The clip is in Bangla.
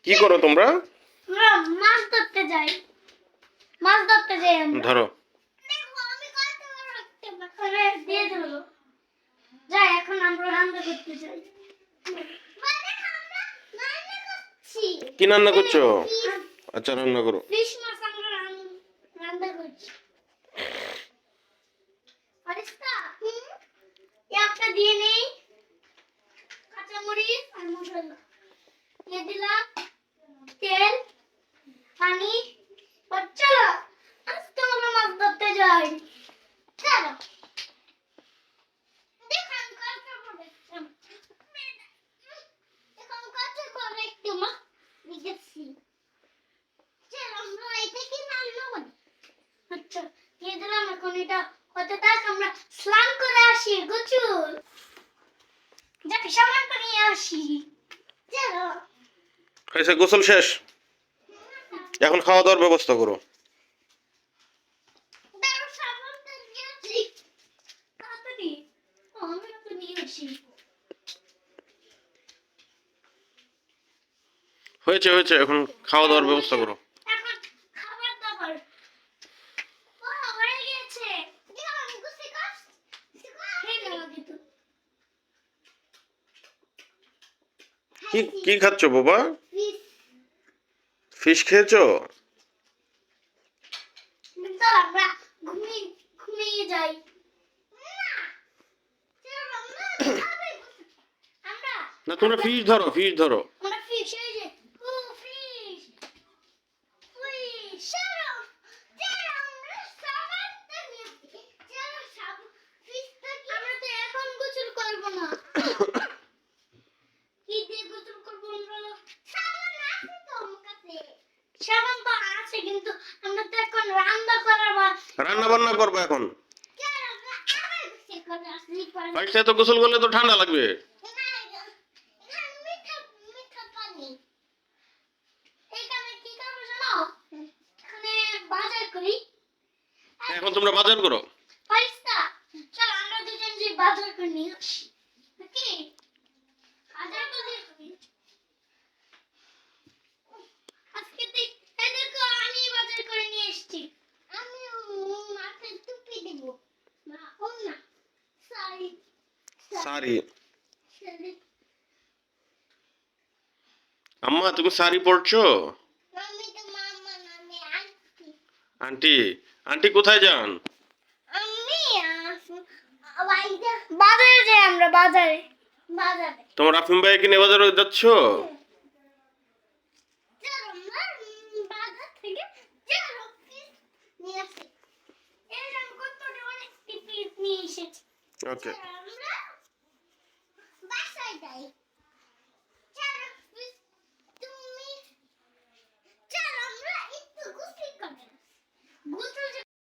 কি করো তোমরা? আমরা মাছ ধরতে যাই। মাছ ধরতে যাই আমরা। ধরো। দেখো আমি কত বড় একটা বাকরে দিয়ে ধরো। যাই এখন আমরা রান্না করতে যাই। কি রান্না করছো? আচ্ছা রান্না করো। ফিশ মাছ আমরা রান্না করছি। আরিস্তা একটা দিয়ে নেই কাঁচামরিচ আর মশলা দিয়ে দিলাম তেল পানি চলো আজকে আমরা মাছ ধরতে যাই চলো দেখুন কত করে দেখুন কত করে একটু মাছ দেখছি চলো আমরা এটা কি রান্না করি আচ্ছা দিয়ে দিলাম এখন এটা কত টাক আমরা স্নান করে আসি গোসল যাকে সামান করে নিয়ে আসি চলো হয়েছে গোসল শেষ, এখন খাওয়া দাওয়ার ব্যবস্থা করো। দাঁড়াও সাবানটা নিয়ে আসি তাড়াতাড়ি আমি তো নিয়ে আসি হয়েছে হয়েছে, এখন খাওয়া দাওয়ার ব্যবস্থা করো। এখন খাবার দাবার ও হয়ে গেছে দেখো আমি গুছি কাজ খেয়ে নাও কিন্তু কি কি খাচ্ছ বাবা? প্লিজ ফিশ খেয়েছো? তো আমরা ঘুমিয়ে যাই আমরা না তোমরা ফিশ ধরো, ফিশ ধরো। আমরা ফিশ এই যে ও ফিশ ফিশ চলো আমরা সাবানটা নিয়ে চলো ফিশটা কি আমরা তো এখন গোসল করব না কি দিয়ে গোসল করব আমরা সাবান আছে তো আমার কাছে সাবান তো আছে কিন্তু আমরা তো এখন রান্না করার রান্না বান্না করবো এখন। চলো আমরা আবার গোসল করে আসি ফার্স্টে তো গোসল করলে তো ঠান্ডা লাগবে। মিঠা পানি এখানে কি করবো জানো এখানে বাজার করি এখন তোমরা বাজার করো। পয়সা চলো আমরা দুজন যে বাজার করে নিয়ে আসি নাকি বাজার করে করি আজকে দেখো আমি বাজার করে নিয়ে এসেছি আমি মাথায় টুপি দেব মা ও না সরি শাড়ি। আম্মা তুমি শাড়ি পরছো? আমি তো মামা নামে আনছি আন্টি, আন্টি কোথায় যান? আমি বাজারে যাই আমরা বাজারে বাজারে তোমার রাফিম ভাই কি নিয়ে বাজারে যাচ্ছ? চলো আমরা বাজার থেকে চলো পিস নিয়ে আসি এরকম কতটা অনেক পিস নিয়ে এসেছি ওকে। আমরা বাসায় যাই